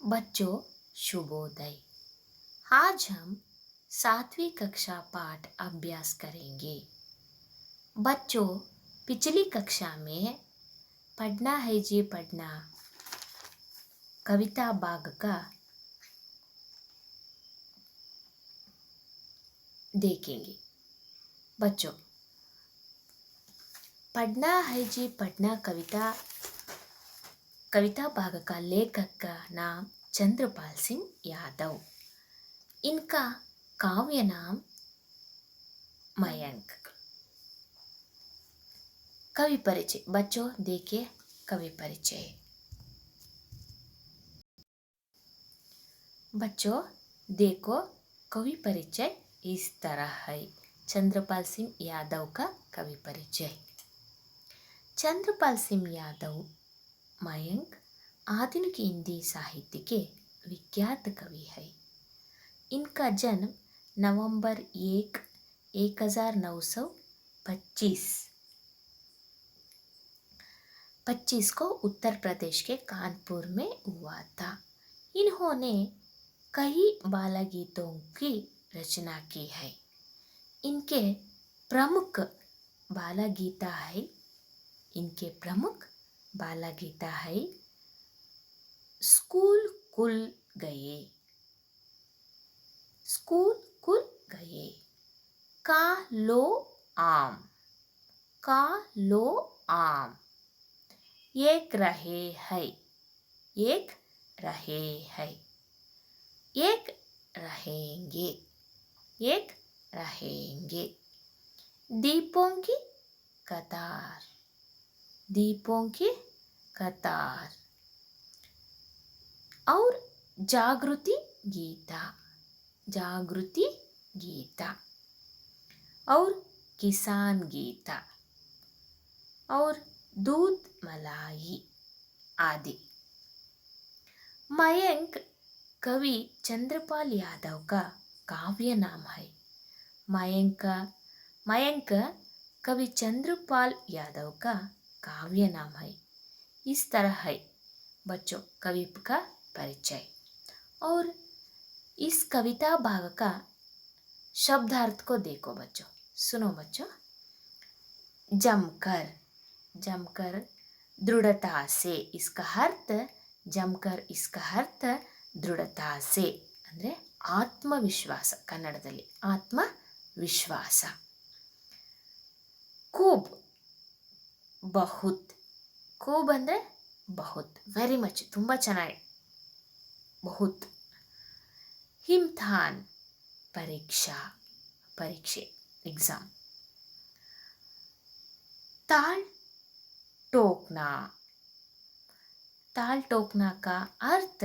बच्चों शुभोदय। आज हम 7वीं कक्षा पाठ अभ्यास करेंगे। बच्चों, पिछली कक्षा में पढ़ना है जी पढ़ना कविता भाग का देखेंगे। बच्चों, पढ़ना है जी पढ़ना कविता भाग का लेखक का नाम चंद्रपाल सिंह यादव। इनका काव्य नाम मयंक। कवि परिचय। बच्चों देखिए कवि परिचय। बच्चों देखो कवि परिचय इस तरह है। चंद्रपाल सिंह यादव का कवि परिचय। चंद्रपाल सिंह यादव मयंक आधुनिक हिंदी साहित्य के विख्यात कवि है। इनका जन्म नवंबर 1925 को उत्तर प्रदेश के कानपुर में हुआ था। इन्होंने कई बाल गीतों की रचना की है। इनके प्रमुख बाल गीता है स्कूल खुल गए, स्कूल खुल गए, का लो आम, का लो आम, एक रहे है, एक रहे है, एक रहेंगे, एक रहेंगे, दीपों की कतार, दीपों की कतार, और जागृति गीता, जागृति गीता, और किसान गीता, और दूध मलाई आदि। मयंक कवि चंद्रपाल यादव का काव्य नाम है। मयंक कवि चंद्रपाल यादव का काव्य नाम है। इस तरह है बच्चों कवि का परिचय। और इस कविता भाग का शब्दार्थ को देखो बच्चों, सुनो बच्चों। जमकर, जमकर दृढ़ता से, इसका अर्थ जमकर, इसका अर्थ दृढ़ता से ಅಂದರೆ ಆತ್ಮವಿಶ್ವಾಸ, ಕನ್ನಡದಲ್ಲಿ ಆತ್ಮವಿಶ್ವಾಸ। खूब, बहुत, खूब ಅಂದರೆ बहुत, ವೆರಿ ಮಚ್, ತುಂಬ ಚೆನ್ನಾಗಿ, बहुत। इम्तिहान परीक्षा, परीक्षे एग्जाम। ताल टोकना, ताल टोकना का अर्थ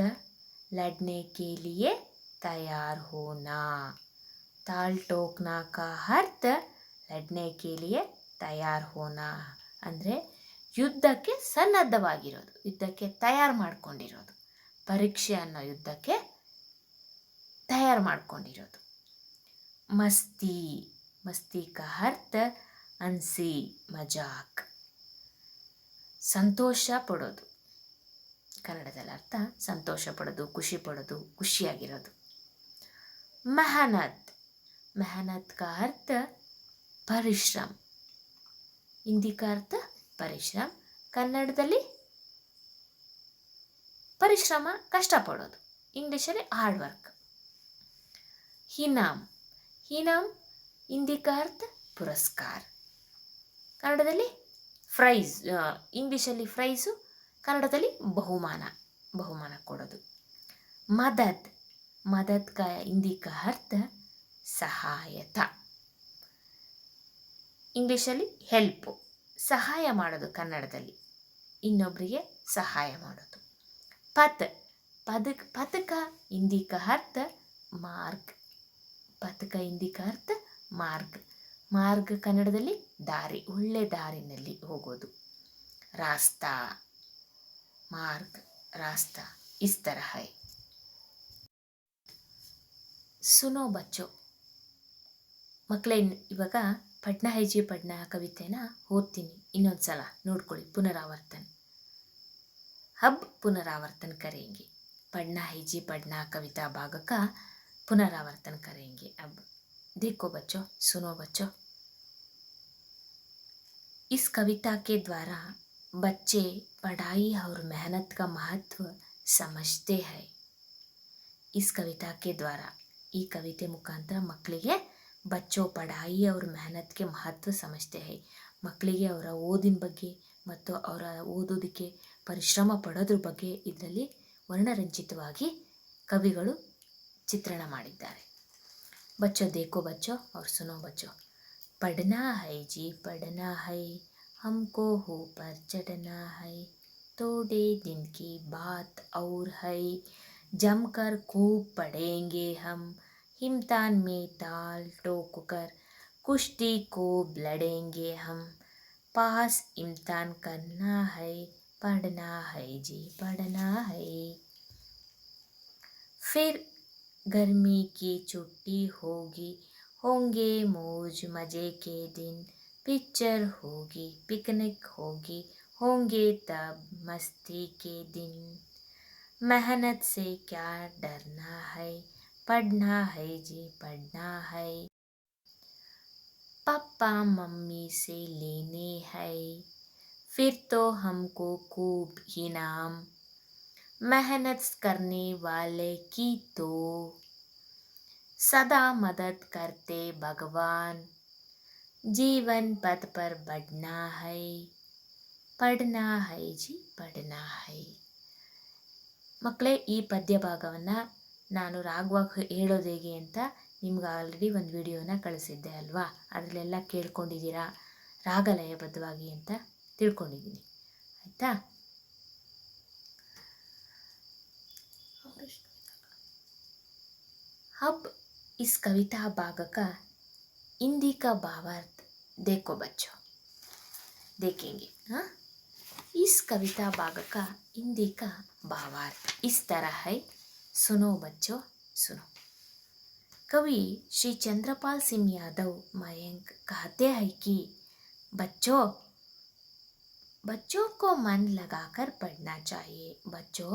लड़ने के लिए तैयार होना। ताल टोकना का अर्थ लड़ने के लिए तैयार होना ಅಂದರೆ ಯುದ್ಧಕ್ಕೆ ಸನ್ನದ್ಧವಾಗಿರೋದು, ಯುದ್ಧಕ್ಕೆ ತಯಾರು ಮಾಡ್ಕೊಂಡಿರೋದು, ಪರೀಕ್ಷೆ ಅನ್ನೋ ಯುದ್ಧಕ್ಕೆ ತಯಾರು ಮಾಡ್ಕೊಂಡಿರೋದು। ಮಸ್ತಿ, ಮಸ್ತಿ का अर्थ ಹಂಸಿ ಮಜಾಕ್, ಸಂತೋಷ ಪಡೋದು, ಕನ್ನಡದಲ್ಲಿ ಅರ್ಥ ಸಂತೋಷ ಪಡೋದು, ಖುಷಿ ಪಡೋದು, ಖುಷಿಯಾಗಿರೋದು। मेहनत, मेहनत का अर्थ ಪರಿಶ್ರಮ, ಹಿಂದಿ का अर्थ ಪರಿಶ್ರಮ, ಕನ್ನಡದಲ್ಲಿ ಪರಿಶ್ರಮ ಕಷ್ಟಪಡೋದು, ಇಂಗ್ಲೀಷಲ್ಲಿ ಹಾರ್ಡ್ ವರ್ಕ್। ಇನಾಮ್, ಇನಾಮ್ ಹಿಂದಿ का अर्थ ಪುರಸ್ಕಾರ, ಕನ್ನಡದಲ್ಲಿ ಪ್ರೈಸ್, ಇಂಗ್ಲೀಷಲ್ಲಿ ಪ್ರೈಸು, ಕನ್ನಡದಲ್ಲಿ ಬಹುಮಾನ, ಬಹುಮಾನ ಕೊಡೋದು। ಮದದ್, ಮದದ್ का ಹಿಂದಿ का अर्थ ಸಹಾಯತ, ಇಂಗ್ಲೀಷಲ್ಲಿ ಹೆಲ್ಪು, ಸಹಾಯ ಮಾಡೋದು, ಕನ್ನಡದಲ್ಲಿ ಇನ್ನೊಬ್ಬರಿಗೆ ಸಹಾಯ ಮಾಡೋದು। ಪಥ, पथ का हिंदी का अर्थ मार्ग, पथ का हिंदी का अर्थ मार्ग, मार्ग ಕನ್ನಡದಲ್ಲಿ ದಾರಿ, ಒಳ್ಳೆ ದಾರಿನಲ್ಲಿ ಹೋಗೋದು। रास्ता, मार्ग, रास्ता इस तरह है। सुनो बच्चों, ಮಕ್ಕಳೇ ಇವಾಗ ಪಡ್ನಾ ಹೈ ಜಿ ಪಡ್ನಾ ಕವಿತೆನ ಓದ್ತೀನಿ, ಇನ್ನೊಂದು ಸಲ ನೋಡ್ಕೊಳ್ಳಿ, ಪುನರಾವರ್ತನೆ, ಹಬ್ ಪುನರಾವರ್ತನೆ ಕರೆಂಗೆ। पढ़ना है जी पढ़ना कविता भाग का पुनरावर्तन करेंगे। अब देखो बच्चों, सुनो बच्चों, इस कविता के द्वारा बच्चे पढ़ाई और मेहनत का महत्व समझते हैं। इस कविता के द्वारा ಈ ಕವಿತೆ ಮುಖಾಂತರ ಮಕ್ಕಳಿಗೆ ಬಚ್ಚೋ ಪಢಾಯಿ और मेहनत के महत्व समझते हैं। ಮಕ್ಕಳಿಗೆ ಅವರ ಓದಿನ ಬಗ್ಗೆ ಮತ್ತು ಅವರ ಓದೋದಕ್ಕೆ ಪರಿಶ್ರಮ ಪಡೋದ್ರ ಬಗ್ಗೆ ಇದರಲ್ಲಿ ವರ್ಣರಂಜಿತವಾಗಿ ಕವಿಗಳು ಚಿತ್ರಣ ಮಾಡಿದ್ದಾರೆ। बच्चों देखो बच्चों और सुनो बच्चों, पढ़ना है जी पढ़ना है, हमको ऊपर चढ़ना है, थोड़े दिन की बात और है, जमकर खूब पढ़ेंगे हम, इम्तिहान में ताल ठोक कर कुश्ती को लड़ेंगे हम, पास इम्तिहान करना है, पढ़ना है जी पढ़ना है। फिर गर्मी की छुट्टी होगी, होंगे मौज मज़े के दिन, पिक्चर होगी पिकनिक होगी, होंगे तब मस्ती के दिन, मेहनत से क्या डरना है, पढ़ना है जी पढ़ना है, पापा मम्मी से लेने है, फिर तो हमको खूब इनाम, मेहनत करने वाले की तो सदा मदद करते भगवान, जीवन पथ पर बढ़ना है, पढ़ना है जी पढ़ना है। ಮಕ್ಕಳೇ, ಈ ಪದ್ಯ ಭಾಗವನ್ನು ನಾನು ರಾಗವಾಗಿ ಹೇಳೋದು ಹೇಗೆ ಅಂತ ನಿಮ್ಗೆ ಆಲ್ರೆಡಿ ಒಂದು ವಿಡಿಯೋನ ಕಳಿಸಿದ್ದೆ ಅಲ್ವಾ, ಅದರಲ್ಲೆಲ್ಲ ಕೇಳ್ಕೊಂಡಿದ್ದೀರಾ, ರಾಗ ಲಯಬದ್ಧವಾಗಿ ಅಂತ ತಿಳ್ಕೊಂಡಿದ್ದೀನಿ, ಆಯಿತಾ? अब इस कविता भाग का हिंदी का भावार्थ देखो बच्चों, देखेंगे। हाँ, इस कविता भाग का हिंदी का भावार्थ इस तरह है, सुनो बच्चों सुनो। कवि श्री चंद्रपाल सिंह यादव मयंक कहते हैं कि बच्चों बच्चों को मन लगाकर पढ़ना चाहिए, बच्चों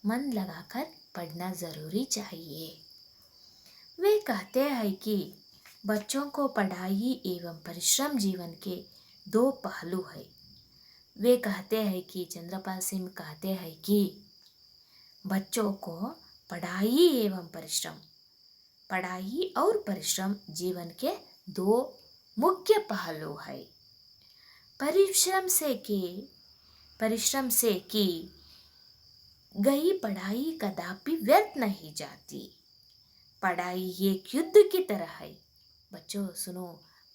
मन लगाकर पढ़ना ज़रूरी चाहिए। वे कहते हैं कि बच्चों को पढ़ाई एवं परिश्रम जीवन के दो पहलू हैं। वे कहते हैं कि चंद्रपाल सिंह कहते हैं कि बच्चों को पढ़ाई एवं परिश्रम, पढ़ाई और परिश्रम जीवन के दो मुख्य पहलू हैं। परिश्रम से की गई पढ़ाई कदापि व्यर्थ नहीं जाती। पढ़ाई एक युद्ध की तरह है। बच्चों सुनो,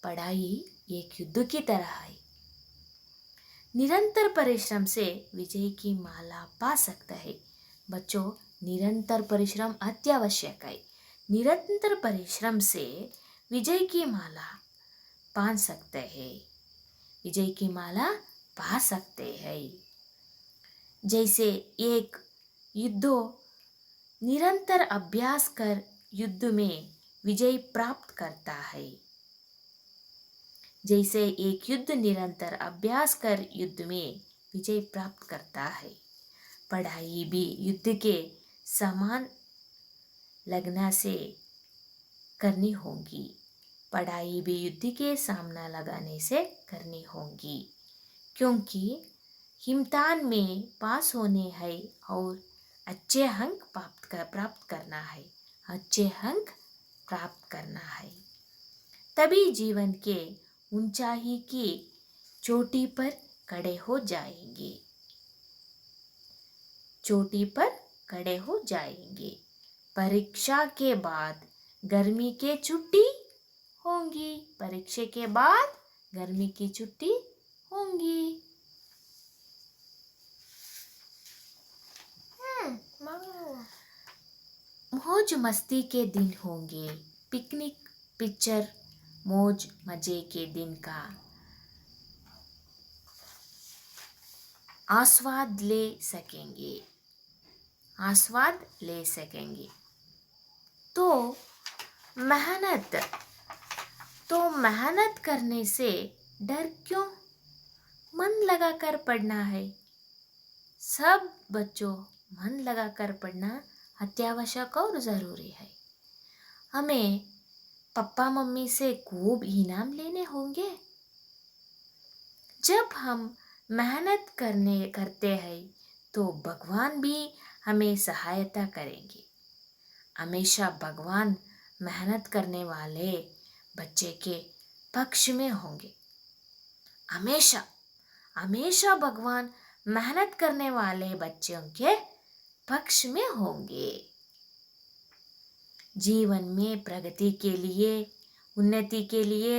पढ़ाई एक युद्ध की तरह है। निरंतर परिश्रम से विजय की माला पा सकता है। बच्चों, निरंतर परिश्रम अत्यावश्यक है। निरंतर परिश्रम से विजय की माला पा सकते हैं, विजय की माला पा सकते हैं। जैसे एक युद्धो निरंतर अभ्यास कर युद्ध में विजय प्राप्त करता है। जैसे एक युद्ध निरंतर अभ्यास कर युद्ध में विजय प्राप्त करता है, पढ़ाई भी युद्ध के समान लगना से करनी होगी। पढ़ाई भी युद्ध के सामना लगाने से करनी होगी, क्योंकि इम्तिहान में पास होने है और अच्छे अंक प्राप्त करना है, अच्छे अंक प्राप्त करना है, तभी जीवन के ऊंचाई की चोटी पर खड़े हो जाएंगे, चोटी पर खड़े हो जाएंगे। परीक्षा के बाद गर्मी की छुट्टी होंगी, परीक्षा के बाद गर्मी की छुट्टी होंगी। मौज मस्ती के दिन होंगे, पिकनिक पिक्चर मौज मजे के दिन का आस्वाद ले सकेंगे, आस्वाद ले सकेंगे। तो मेहनत करने से डर क्यों? मन लगाकर पढ़ना है। सब बच्चों मन लगाकर पढ़ना अत्यावश्यक और ज़रूरी है। हमें पापा मम्मी से खूब इनाम लेने होंगे। जब हम मेहनत करते हैं तो भगवान भी हमें सहायता करेंगे। हमेशा भगवान मेहनत करने वाले बच्चे के पक्ष में होंगे। हमेशा हमेशा भगवान मेहनत करने वाले बच्चों के पक्ष में होंगे। जीवन में प्रगति के लिए, उन्नति के लिए,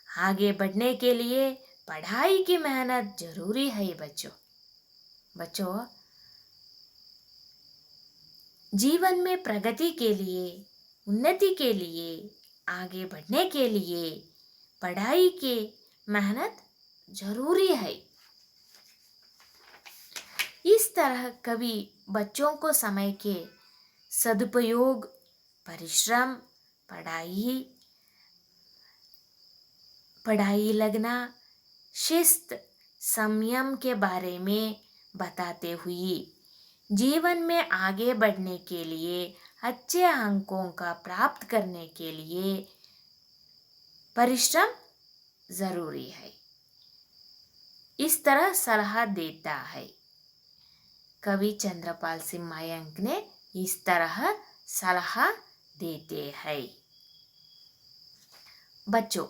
आगे बढ़ने के लिए पढ़ाई की मेहनत जरूरी है बच्चों। बच्चों, जीवन में प्रगति के लिए, उन्नति के लिए, आगे बढ़ने के लिए पढ़ाई की मेहनत जरूरी है। इस तरह कवि बच्चों को समय के सदुपयोग, परिश्रम, पढ़ाई लगना, शिस्त, संयम के बारे में बताते हुए जीवन में आगे बढ़ने के लिए, अच्छे अंकों का प्राप्त करने के लिए परिश्रम जरूरी है, इस तरह सलाह देता है। कवि चंद्रपाल सिंह मयंक ने इस तरह सलाह देते हैं। बच्चों,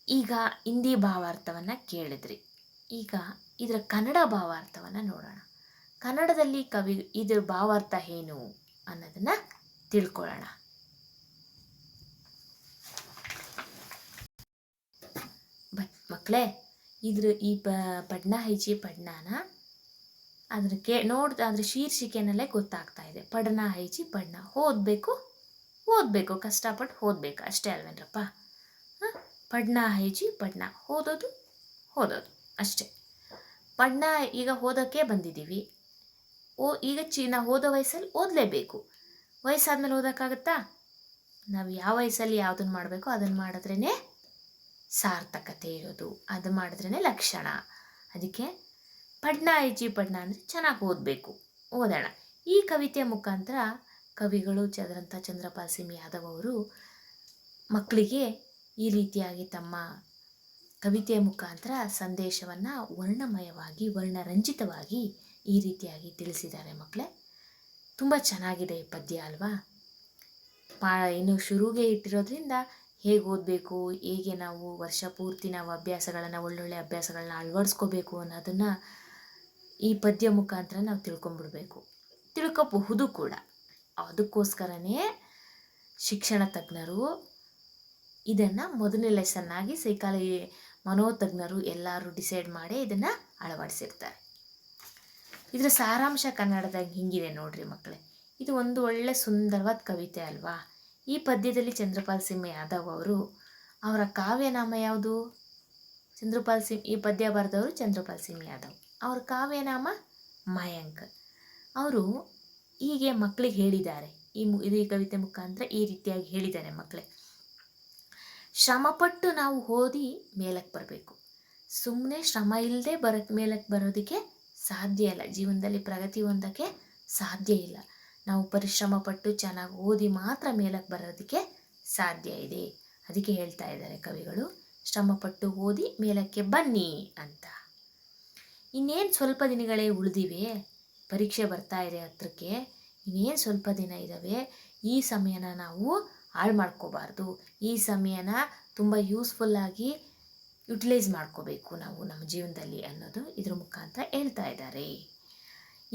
ಈಗ ಹಿಂದಿ ಭಾವಾರ್ಥವನ್ನು ಕೇಳಿದ್ರಿ. ಈಗ ಇದರ ಕನ್ನಡ ಭಾವಾರ್ಥವನ್ನು ನೋಡೋಣ. ಕನ್ನಡದಲ್ಲಿ ಇದರ ಭಾವಾರ್ಥ ಏನು ಅನ್ನೋದನ್ನು ತಿಳ್ಕೊಳ್ಳೋಣ. ಮಕ್ಕಳೇ, ಈ ಪಡ್ನ ಹೈಚಿ ಪಡ್ನಾನ ಅದ್ರ ಶೀರ್ಷಿಕೆನಲ್ಲೇ ಗೊತ್ತಾಗ್ತಾ ಇದೆ. ಪಡ್ನ ಹೈಚಿ ಪಡ್ನ, ಓದಬೇಕು, ಕಷ್ಟಪಟ್ಟು ಓದಬೇಕು ಅಷ್ಟೇ ಅಲ್ವೇನ್ರಪ್ಪ. ಪಡ್ನ ಹೈಚಿ ಪಡ್ನ, ಓದೋದು ಅಷ್ಟೇ. ಪಡ್ನ ಈಗ ಓದೋಕ್ಕೆ ಬಂದಿದ್ದೀವಿ. ಈಗ ನಾವು ಓದೋ ವಯಸ್ಸಲ್ಲಿ ಓದಲೇಬೇಕು. ವಯಸ್ಸಾದ್ಮೇಲೆ ಓದೋಕ್ಕಾಗತ್ತಾ? ನಾವು ಯಾವ ವಯಸ್ಸಲ್ಲಿ ಯಾವುದನ್ನು ಮಾಡಬೇಕು ಅದನ್ನು ಮಾಡಿದ್ರೇ ಸಾರ್ಥಕತೆ ಇರೋದು, ಅದು ಮಾಡಿದ್ರೇ ಲಕ್ಷಣ. ಅದಕ್ಕೆ ಪಡ್ನ ಐಚಿ ಪಡ್ನ ಅಂದರೆ ಚೆನ್ನಾಗಿ ಓದೋಣ. ಈ ಕವಿತೆಯ ಮುಖಾಂತರ ಕವಿಗಳು ಚಂದ್ರಪಾಲ್ ಸಿಂಗ್ ಯಾದವ್ ಅವರು ಮಕ್ಕಳಿಗೆ ಈ ರೀತಿಯಾಗಿ ತಮ್ಮ ಕವಿತೆಯ ಮುಖಾಂತರ ಸಂದೇಶವನ್ನು ವರ್ಣಮಯವಾಗಿ, ವರ್ಣರಂಜಿತವಾಗಿ ಈ ರೀತಿಯಾಗಿ ತಿಳಿಸಿದ್ದಾರೆ. ಮಕ್ಕಳೇ, ತುಂಬ ಚೆನ್ನಾಗಿದೆ ಈ ಪದ್ಯ ಅಲ್ವಾ? ಇನ್ನು ಶುರುಗೆ ಇಟ್ಟಿರೋದ್ರಿಂದ ಹೇಗೆ ಓದಬೇಕು, ಹೇಗೆ ನಾವು ವರ್ಷ ಪೂರ್ತಿ ನಾವು ಒಳ್ಳೊಳ್ಳೆ ಅಭ್ಯಾಸಗಳನ್ನ ಅಳವಡಿಸ್ಕೋಬೇಕು ಅನ್ನೋದನ್ನು ಈ ಪದ್ಯ ಮುಖಾಂತರ ನಾವು ತಿಳ್ಕೊಬಹುದು ಕೂಡ. ಅದಕ್ಕೋಸ್ಕರನೇ ಶಿಕ್ಷಣ ತಜ್ಞರು ಇದನ್ನು ಮೊದಲನೇ ಲೆಸನ್ನಾಗಿ ಮನೋತಜ್ಞರು ಎಲ್ಲರೂ ಡಿಸೈಡ್ ಮಾಡಿ ಇದನ್ನು ಅಳವಡಿಸಿರ್ತಾರೆ. ಇದರ ಸಾರಾಂಶ ಕನ್ನಡದಾಗ ಹಿಂಗಿದೆ ನೋಡ್ರಿ ಮಕ್ಕಳೇ. ಇದು ಒಂದು ಒಳ್ಳೆ ಸುಂದರವಾದ ಕವಿತೆ ಅಲ್ವಾ? ಈ ಪದ್ಯದಲ್ಲಿ ಚಂದ್ರಪಾಲ್ ಸಿಂಗ್ ಯಾದವ್ ಅವರ ಕಾವ್ಯನಾಮ ಯಾವುದು? ಈ ಪದ್ಯ ಬರೆದವರು ಚಂದ್ರಪಾಲ್ ಸಿಂಗ್ ಯಾದವ್. ಅವರ ಕಾವ್ಯನಾಮ ಮಯಾಂಕ್. ಅವರು ಹೀಗೆ ಮಕ್ಕಳಿಗೆ ಹೇಳಿದ್ದಾರೆ. ಈ ಕವಿತೆ ಮುಖಾಂತರ ಈ ರೀತಿಯಾಗಿ ಹೇಳಿದ್ದಾರೆ. ಮಕ್ಕಳೇ, ಶ್ರಮಪಟ್ಟು ನಾವು ಓದಿ ಮೇಲಕ್ಕೆ ಬರಬೇಕು. ಸುಮ್ಮನೆ ಶ್ರಮ ಇಲ್ಲದೆ ಮೇಲಕ್ಕೆ ಬರೋದಕ್ಕೆ ಸಾಧ್ಯ ಇಲ್ಲ. ಜೀವನದಲ್ಲಿ ಪ್ರಗತಿ ಹೊಂದಕ್ಕೆ ಸಾಧ್ಯ ಇಲ್ಲ. ನಾವು ಪರಿಶ್ರಮ ಪಟ್ಟು ಚೆನ್ನಾಗಿ ಓದಿ ಮಾತ್ರ ಮೇಲಕ್ಕೆ ಬರೋದಕ್ಕೆ ಸಾಧ್ಯ ಇದೆ. ಅದಕ್ಕೆ ಹೇಳ್ತಾ ಇದ್ದಾರೆ ಕವಿಗಳು, ಶ್ರಮಪಟ್ಟು ಓದಿ ಮೇಲಕ್ಕೆ ಬನ್ನಿ ಅಂತ. ಇನ್ನೇನು ಸ್ವಲ್ಪ ದಿನಗಳೇ ಉಳಿದಿವೆ, ಪರೀಕ್ಷೆ ಬರ್ತಾ ಇದೆ ಹತ್ರಕ್ಕೆ. ಇನ್ನೇನು ಸ್ವಲ್ಪ ದಿನ ಇದ್ದಾವೆ. ಈ ಸಮಯನ ನಾವು ಹಾಳು ಮಾಡ್ಕೋಬಾರ್ದು. ಈ ಸಮಯನ ತುಂಬ ಯೂಸ್ಫುಲ್ಲಾಗಿ ಯುಟಿಲೈಸ್ ಮಾಡ್ಕೋಬೇಕು ನಾವು ನಮ್ಮ ಜೀವನದಲ್ಲಿ ಅನ್ನೋದು ಇದ್ರ ಮುಖಾಂತರ ಹೇಳ್ತಾ ಇದ್ದಾರೆ.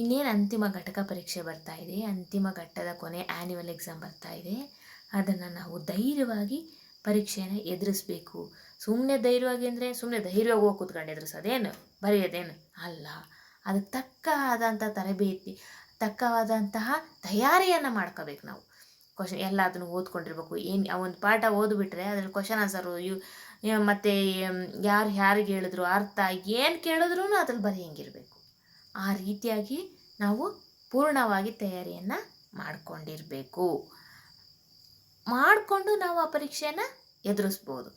ಇನ್ನೇನು ಅಂತಿಮ ಘಟಕ ಪರೀಕ್ಷೆ ಬರ್ತಾ ಇದೆ, ಅಂತಿಮ ಘಟ್ಟದ ಕೊನೆ ಆ್ಯನ್ಯುವಲ್ ಎಕ್ಸಾಮ್ ಬರ್ತಾ ಇದೆ. ಅದನ್ನು ನಾವು ಧೈರ್ಯವಾಗಿ ಪರೀಕ್ಷೆಯನ್ನು ಎದುರಿಸ್ಬೇಕು. ಸುಮ್ಮನೆ ಧೈರ್ಯವಾಗಿ ಅಂದರೆ ಸುಮ್ಮನೆ ಧೈರ್ಯವಾಗಿ ಹೋಗಿ ಕೂತ್ಕೊಂಡು ಎದುರಿಸೋದೇನು, ಬರೆಯೋದೇನು ಅಲ್ಲ. ಅದಕ್ಕೆ ತಕ್ಕವಾದಂತಹ ತಯಾರಿಯನ್ನು ಮಾಡ್ಕೋಬೇಕು ನಾವು. ಎಲ್ಲ ಅದನ್ನು ಓದ್ಕೊಂಡಿರ್ಬೇಕು. ಒಂದು ಪಾಠ ಓದ್ಬಿಟ್ರೆ ಅದ್ರಲ್ಲಿ ಕ್ವಶನ್ ಆನ್ಸರು ಮತ್ತು ಯಾರಿಗೆ ಹೇಳಿದ್ರು ಅರ್ಥ ಏನು ಕೇಳಿದ್ರೂ ಅದ್ರಲ್ಲಿ ಬರೆಯಂಗಿರಬೇಕು. ಆ ರೀತಿಯಾಗಿ ನಾವು ಪೂರ್ಣವಾಗಿ ತಯಾರಿಯನ್ನು ಮಾಡಿಕೊಂಡು ನಾವು ಆ ಪರೀಕ್ಷೆಯನ್ನು ಎದುರಿಸ್ಬೋದು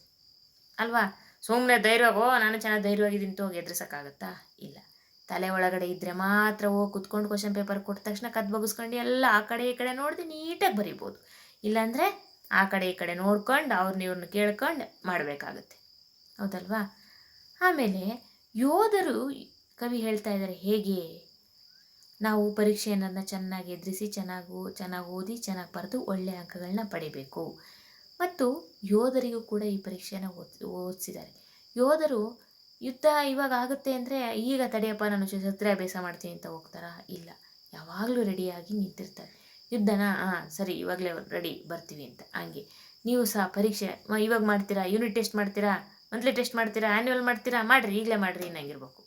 ಅಲ್ವಾ? ಸುಮ್ಮನೆ ಧೈರ್ಯವಾಗಿ ನಾನು ಚೆನ್ನಾಗಿ ಧೈರ್ಯವಾಗಿದ್ದೀನಿ ಹೋಗಿ ಎದುರಿಸೋಕ್ಕಾಗತ್ತಾ? ಇಲ್ಲ. ತಲೆ ಒಳಗಡೆ ಇದ್ದರೆ ಮಾತ್ರ ಹೋಗಿ ಕುತ್ಕೊಂಡು ಕ್ವಶನ್ ಪೇಪರ್ ಕೊಟ್ಟ ತಕ್ಷಣ ಕದ್ದು ಬಗ್ಸ್ಕೊಂಡು ಎಲ್ಲ ಆ ಕಡೆ ಈ ಕಡೆ ನೋಡಿದೆ ನೀಟಾಗಿ ಬರಿಬೋದು. ಇಲ್ಲಾಂದರೆ ಆ ಕಡೆ ಈ ಕಡೆ ನೋಡ್ಕೊಂಡು ಅವ್ರನ್ನ ಇವ್ರನ್ನ ಕೇಳ್ಕೊಂಡು ಮಾಡಬೇಕಾಗತ್ತೆ, ಹೌದಲ್ವಾ? ಆಮೇಲೆ ಯೋಧರು ಕವಿ ಹೇಳ್ತಾ ಇದ್ದಾರೆ ಹೇಗೆ ನಾವು ಪರೀಕ್ಷೆಯನ್ನು ಚೆನ್ನಾಗಿ ಎದುರಿಸಿ ಚೆನ್ನಾಗಿ ಓದಿ ಚೆನ್ನಾಗಿ ಬರೆದು ಒಳ್ಳೆಯ ಅಂಕಗಳನ್ನ ಪಡಿಬೇಕು. ಮತ್ತು ಯೋಧರಿಗೂ ಕೂಡ ಈ ಪರೀಕ್ಷೆಯನ್ನು ಓದಿಸಿದ್ದಾರೆ. ಯೋಧರು ಯುದ್ಧ ಇವಾಗ ಆಗುತ್ತೆ ಅಂದರೆ ಈಗ ತಡೆಯಪ್ಪ ನಾನು ಶಸ್ತ್ರಾಭ್ಯಾಸ ಮಾಡ್ತೀನಿ ಅಂತ ಹೋಗ್ತಾರಾ? ಇಲ್ಲ, ಯಾವಾಗಲೂ ರೆಡಿಯಾಗಿ ನಿಂತಿರ್ತಾರೆ. ಯುದ್ಧನ ಸರಿ ಇವಾಗಲೇ ರೆಡಿ ಬರ್ತೀವಿ ಅಂತ. ಹಂಗೆ ನೀವು ಸಹ ಪರೀಕ್ಷೆ ಇವಾಗ ಮಾಡ್ತೀರಾ, ಯೂನಿಟ್ ಟೆಸ್ಟ್ ಮಾಡ್ತೀರಾ, ಮಂತ್ಲಿ ಟೆಸ್ಟ್ ಮಾಡ್ತೀರಾ, ಆ್ಯನ್ಯುವಲ್ ಮಾಡ್ತೀರಾ, ಮಾಡಿರಿ ಈಗಲೇ ಮಾಡಿರಿ ಅನ್ನಂಗಿರ್ಬೇಕು.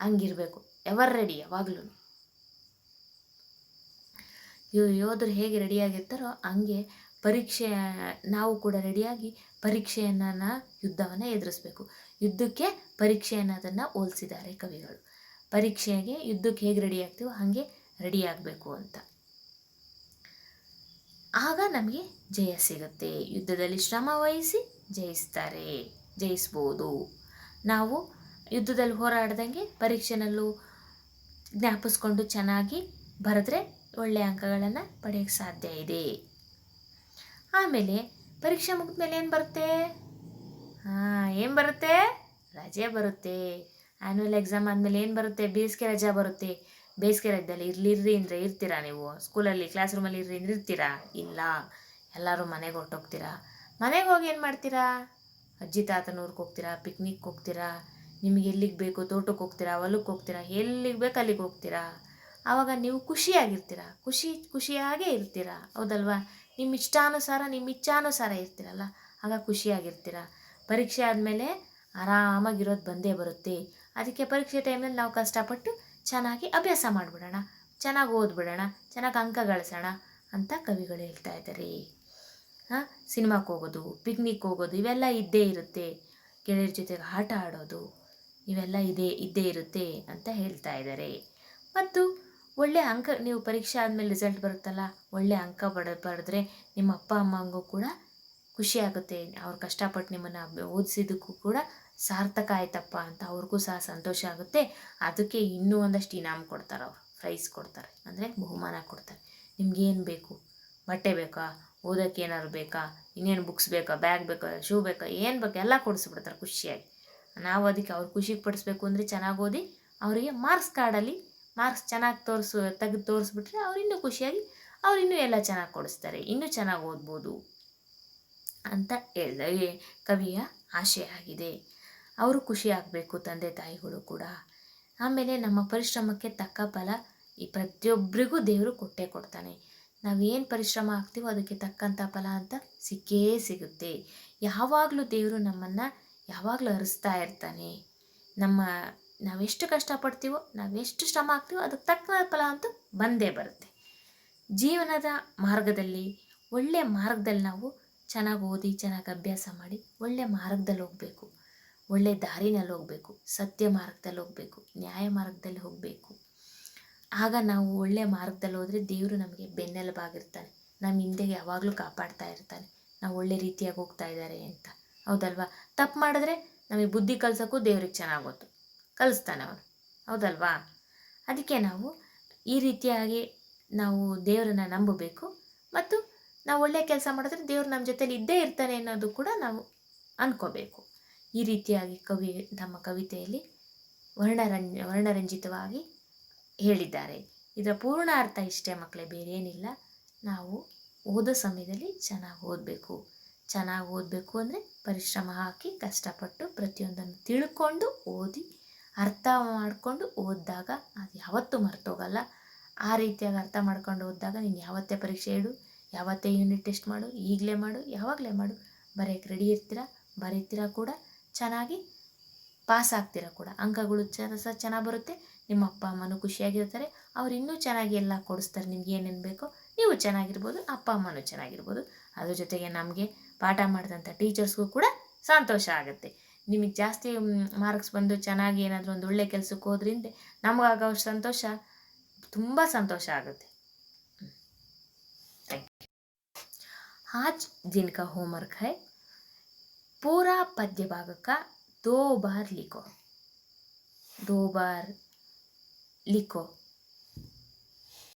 ಹಂಗಿರಬೇಕು, ಎವರ್ ರೆಡಿ ಯಾವಾಗಲೂ. ಯೋಧರು ಹೇಗೆ ರೆಡಿಯಾಗಿರ್ತಾರೋ ಹಂಗೆ ಪರೀಕ್ಷೆ ನಾವು ಕೂಡ ರೆಡಿಯಾಗಿ ಪರೀಕ್ಷೆಯನ್ನು ಯುದ್ಧವನ್ನು ಎದುರಿಸ್ಬೇಕು. ಯುದ್ಧಕ್ಕೆ ಪರೀಕ್ಷೆ ಅನ್ನೋದನ್ನು ಹೋಲಿಸಿದ್ದಾರೆ ಕವಿಗಳು. ಪರೀಕ್ಷೆಗೆ ಯುದ್ಧಕ್ಕೆ ಹೇಗೆ ರೆಡಿ ಆಗ್ತೀವೋ ಹಾಗೆ ರೆಡಿ ಆಗಬೇಕು ಅಂತ. ಆಗ ನಮಗೆ ಜಯ ಸಿಗುತ್ತೆ. ಯುದ್ಧದಲ್ಲಿ ಶ್ರಮ ವಹಿಸಿ ಜಯಿಸ್ಬೋದು. ನಾವು ಯುದ್ಧದಲ್ಲಿ ಹೋರಾಡ್ದಂಗೆ ಪರೀಕ್ಷೆನಲ್ಲೂ ಜ್ಞಾಪಿಸ್ಕೊಂಡು ಚೆನ್ನಾಗಿ ಬರೆದ್ರೆ ಒಳ್ಳೆಯ ಅಂಕಗಳನ್ನು ಪಡೆಯೋಕ್ಕೆ ಸಾಧ್ಯ ಇದೆ. ಆಮೇಲೆ ಪರೀಕ್ಷೆ ಮುಗಿದ್ಮೇಲೆ ಏನು ಬರುತ್ತೆ? ಏನು ಬರುತ್ತೆ? ರಜೆ ಬರುತ್ತೆ. ಆ್ಯನ್ಯುವಲ್ ಎಕ್ಸಾಮ್ ಆದಮೇಲೆ ಏನು ಬರುತ್ತೆ? ಬೇಸಿಗೆ ರಜೆ ಬರುತ್ತೆ. ಬೇಸಿಗೆ ರಜದಲ್ಲಿ ಇರ್ರಿ ಅಂದರೆ ಇರ್ತೀರಾ? ನೀವು ಸ್ಕೂಲಲ್ಲಿ ಕ್ಲಾಸ್ ರೂಮಲ್ಲಿ ಇರ್ರಿ ಅಂದರೆ ಇರ್ತೀರಾ? ಇಲ್ಲ, ಎಲ್ಲರೂ ಮನೆಗೆ ಹೊರಟೋಗ್ತೀರಾ. ಮನೆಗೆ ಹೋಗಿ ಏನು ಮಾಡ್ತೀರಾ? ಅಜ್ಜಿ ತಾತನ ಊರಿಗೆ ಹೋಗ್ತೀರಾ, ಪಿಕ್ನಿಕ್ ಹೋಗ್ತೀರಾ, ನಿಮಗೆ ಎಲ್ಲಿಗೆ ಬೇಕು ತೋಟಕ್ಕೆ ಹೋಗ್ತೀರಾ, ಹೊಲಕ್ಕೆ ಹೋಗ್ತೀರಾ, ಎಲ್ಲಿಗೆ ಬೇಕು ಅಲ್ಲಿಗೆ ಹೋಗ್ತೀರಾ. ಆವಾಗ ನೀವು ಖುಷಿಯಾಗಿರ್ತೀರ, ಖುಷಿಯಾಗೇ ಇರ್ತೀರ, ಹೌದಲ್ವಾ? ನಿಮ್ಮ ಇಚ್ಛಾನುಸಾರ ಇರ್ತೀರಲ್ಲ, ಆಗ ಖುಷಿಯಾಗಿರ್ತೀರ. ಪರೀಕ್ಷೆ ಆದಮೇಲೆ ಆರಾಮಾಗಿರೋದು ಬಂದೇ ಬರುತ್ತೆ. ಅದಕ್ಕೆ ಪರೀಕ್ಷೆ ಟೈಮಲ್ಲಿ ನಾವು ಕಷ್ಟಪಟ್ಟು ಚೆನ್ನಾಗಿ ಅಭ್ಯಾಸ ಮಾಡಿಬಿಡೋಣ, ಚೆನ್ನಾಗಿ ಓದ್ಬಿಡೋಣ, ಚೆನ್ನಾಗಿ ಅಂಕ ಗಳಿಸೋಣ ಅಂತ ಕವಿಗಳು ಹೇಳ್ತಾ ಇದ್ದಾರೆ. ಸಿನಿಮಾಕ್ಕೆ ಹೋಗೋದು, ಪಿಕ್ನಿಕ್ ಹೋಗೋದು ಇವೆಲ್ಲ ಇದ್ದೇ ಇರುತ್ತೆ. ಗೆಳೆಯರ ಜೊತೆಗೆ ಆಟ ಆಡೋದು ಇವೆಲ್ಲ ಇದ್ದೇ ಇರುತ್ತೆ ಅಂತ ಹೇಳ್ತಾ ಇದ್ದಾರೆ. ಮತ್ತು ಒಳ್ಳೆಯ ಅಂಕ, ನೀವು ಪರೀಕ್ಷೆ ಆದಮೇಲೆ ರಿಸಲ್ಟ್ ಬರುತ್ತಲ್ಲ, ಒಳ್ಳೆಯ ಅಂಕ ಪಡೆದ್ರೆ ನಿಮ್ಮ ಅಪ್ಪ ಅಮ್ಮಂಗೂ ಕೂಡ ಖುಷಿ ಆಗುತ್ತೆ. ಅವ್ರು ಕಷ್ಟಪಟ್ಟು ನಿಮ್ಮನ್ನು ಓದಿಸಿದ್ದಕ್ಕೂ ಕೂಡ ಸಾರ್ಥಕ ಆಯ್ತಪ್ಪ ಅಂತ ಅವ್ರಿಗೂ ಸಹ ಸಂತೋಷ ಆಗುತ್ತೆ. ಅದಕ್ಕೆ ಇನ್ನೂ ಒಂದಷ್ಟು ಇನಾಮ್ ಕೊಡ್ತಾರೆ, ಅವರು ಪ್ರೈಸ್ ಕೊಡ್ತಾರೆ, ಅಂದರೆ ಬಹುಮಾನ ಕೊಡ್ತಾರೆ. ನಿಮ್ಗೇನು ಬೇಕು? ಬಟ್ಟೆ ಬೇಕಾ, ಓದೋಕ್ಕೆ ಏನಾದ್ರು ಬೇಕಾ, ಇನ್ನೇನು ಬುಕ್ಸ್ ಬೇಕಾ, ಬ್ಯಾಗ್ ಬೇಕಾ, ಶೂ ಬೇಕಾ, ಏನು ಬೇಕಾ ಎಲ್ಲ ಕೊಡಿಸ್ಬಿಡ್ತಾರೆ ಖುಷಿಯಾಗಿ. ನಾವು ಅದಕ್ಕೆ ಅವ್ರು ಖುಷಿಗೆ ಪಡಿಸ್ಬೇಕು ಅಂದರೆ ಚೆನ್ನಾಗಿ ಓದಿ ಅವರಿಗೆ ಮಾರ್ಕ್ಸ್ ಕಾರ್ಡಲ್ಲಿ ಮಾರ್ಕ್ಸ್ ಚೆನ್ನಾಗಿ ತೆಗೆದು ತೋರಿಸ್ಬಿಟ್ರೆ ಅವ್ರು ಇನ್ನೂ ಖುಷಿಯಾಗಿ ಅವ್ರು ಇನ್ನೂ ಎಲ್ಲ ಚೆನ್ನಾಗಿ ಕೊಡಿಸ್ತಾರೆ, ಇನ್ನೂ ಚೆನ್ನಾಗಿ ಓದ್ಬೋದು ಅಂತ ಹೇಳಿದೆ ಕವಿಯ ಆಶಯ ಆಗಿದೆ. ಅವರು ಖುಷಿ ಆಗಬೇಕು, ತಂದೆ ತಾಯಿಗಳು ಕೂಡ. ಆಮೇಲೆ ನಮ್ಮ ಪರಿಶ್ರಮಕ್ಕೆ ತಕ್ಕ ಫಲ ಈ ಪ್ರತಿಯೊಬ್ಬರಿಗೂ ದೇವರು ಕೊಟ್ಟೇ ಕೊಡ್ತಾನೆ. ನಾವೇನು ಪರಿಶ್ರಮ ಆಗ್ತೀವೋ ಅದಕ್ಕೆ ತಕ್ಕಂಥ ಫಲ ಅಂತ ಸಿಕ್ಕೇ ಸಿಗುತ್ತೆ. ಯಾವಾಗಲೂ ದೇವರು ನಮ್ಮನ್ನು ಯಾವಾಗಲೂ ಹರಿಸ್ತಾ ಇರ್ತಾನೆ. ನಾವೆಷ್ಟು ಕಷ್ಟಪಡ್ತೀವೋ, ನಾವೆಷ್ಟು ಶ್ರಮ ಆಗ್ತೀವೋ ಅದಕ್ಕೆ ತಕ್ಕ ಫಲ ಅಂತೂ ಬಂದೇ ಬರುತ್ತೆ. ಜೀವನದ ಮಾರ್ಗದಲ್ಲಿ ಒಳ್ಳೆಯ ಮಾರ್ಗದಲ್ಲಿ ನಾವು ಚೆನ್ನಾಗಿ ಓದಿ ಚೆನ್ನಾಗಿ ಅಭ್ಯಾಸ ಮಾಡಿ ಒಳ್ಳೆಯ ಮಾರ್ಗದಲ್ಲಿ ಹೋಗಬೇಕು, ಒಳ್ಳೆಯ ದಾರಿನಲ್ಲಿ ಹೋಗಬೇಕು, ಸತ್ಯ ಮಾರ್ಗದಲ್ಲಿ ಹೋಗಬೇಕು, ನ್ಯಾಯ ಮಾರ್ಗದಲ್ಲಿ ಹೋಗಬೇಕು. ಆಗ ನಾವು ಒಳ್ಳೆಯ ಮಾರ್ಗದಲ್ಲಿ ಹೋದರೆ ದೇವರು ನಮಗೆ ಬೆನ್ನೆಲುಬಾಗಿರ್ತಾನೆ, ನಮ್ಮ ಹಿಂದೆಗೆ ಯಾವಾಗಲೂ ಕಾಪಾಡ್ತಾ ಇರ್ತಾನೆ, ನಾವು ಒಳ್ಳೆ ರೀತಿಯಾಗಿ ಹೋಗ್ತಾ ಇದ್ದಾರೆ ಅಂತ, ಹೌದಲ್ವಾ? ತಪ್ಪು ಮಾಡಿದ್ರೆ ನಮಗೆ ಬುದ್ಧಿ ಕಲಿಸೋಕ್ಕೂ ದೇವ್ರಿಗೆ ಚೆನ್ನಾಗಿ ಗೊತ್ತು, ಕಲಿಸ್ತಾನೆ ಅವನು, ಹೌದಲ್ವಾ? ಅದಕ್ಕೆ ನಾವು ಈ ರೀತಿಯಾಗಿ ನಾವು ದೇವರನ್ನು ನಂಬಬೇಕು. ಮತ್ತು ನಾವು ಒಳ್ಳೆಯ ಕೆಲಸ ಮಾಡಿದ್ರೆ ದೇವರು ನಮ್ಮ ಜೊತೆಲಿ ಇದ್ದೇ ಇರ್ತಾನೆ ಅನ್ನೋದು ಕೂಡ ನಾವು ಅಂದ್ಕೋಬೇಕು. ಈ ರೀತಿಯಾಗಿ ಕವಿ ತಮ್ಮ ಕವಿತೆಯಲ್ಲಿ ವರ್ಣರಂಜಿತವಾಗಿ ಹೇಳಿದ್ದಾರೆ. ಇದರ ಪೂರ್ಣ ಅರ್ಥ ಇಷ್ಟೇ ಮಕ್ಕಳೇ, ಬೇರೇನಿಲ್ಲ. ನಾವು ಓದೋ ಸಮಯದಲ್ಲಿ ಚೆನ್ನಾಗಿ ಓದಬೇಕು ಅಂದರೆ ಪರಿಶ್ರಮ ಹಾಕಿ ಕಷ್ಟಪಟ್ಟು ಪ್ರತಿಯೊಂದನ್ನು ತಿಳ್ಕೊಂಡು ಓದಿ ಅರ್ಥ ಮಾಡಿಕೊಂಡು ಓದಿದಾಗ ಅದು ಯಾವತ್ತೂ ಮರ್ತೋಗಲ್ಲ. ಆ ರೀತಿಯಾಗಿ ಅರ್ಥ ಮಾಡ್ಕೊಂಡು ಓದಿದಾಗ ನೀನು ಯಾವತ್ತೇ ಪರೀಕ್ಷೆ ಇಡು, ಯಾವತ್ತೇ ಯೂನಿಟ್ ಟೆಸ್ಟ್ ಮಾಡು, ಈಗಲೇ ಮಾಡು, ಯಾವಾಗಲೇ ಮಾಡು, ಬರೆಯೋಕ್ಕೆ ರೆಡಿ ಬರೀತೀರಾ ಕೂಡ, ಚೆನ್ನಾಗಿ ಪಾಸ್ ಆಗ್ತೀರಾ ಕೂಡ, ಅಂಕಗಳು ಸಹ ಚೆನ್ನಾಗಿ ಬರುತ್ತೆ. ನಿಮ್ಮ ಅಪ್ಪ ಅಮ್ಮನೂ ಖುಷಿಯಾಗಿರ್ತಾರೆ, ಅವ್ರು ಇನ್ನೂ ಚೆನ್ನಾಗಿ ಎಲ್ಲ ಕೊಡಿಸ್ತಾರೆ. ನಿಮ್ಗೆ ಏನೇನು ಬೇಕೋ ನೀವು ಚೆನ್ನಾಗಿರ್ಬೋದು, ಅಪ್ಪ ಅಮ್ಮನೂ ಚೆನ್ನಾಗಿರ್ಬೋದು. ಅದ್ರ ಜೊತೆಗೆ ನಮಗೆ ಪಾಠ ಮಾಡಿದಂಥ ಟೀಚರ್ಸ್ಗೂ ಕೂಡ ಸಂತೋಷ ಆಗುತ್ತೆ. ನಿಮಗೆ ಜಾಸ್ತಿ ಮಾರ್ಕ್ಸ್ ಬಂದು ಚೆನ್ನಾಗಿ ಏನಾದರೂ ಒಂದು ಒಳ್ಳೆ ಕೆಲಸಕ್ಕೆ ಹೋದ್ರಿಂದ ನಮಗಾಗೋ ಸಂತೋಷ ತುಂಬ ಸಂತೋಷ ಆಗುತ್ತೆ. आज दिन का होमवर्क है, पूरा पद्य भाग का 2 बार लिखो, 2 बार लिखो।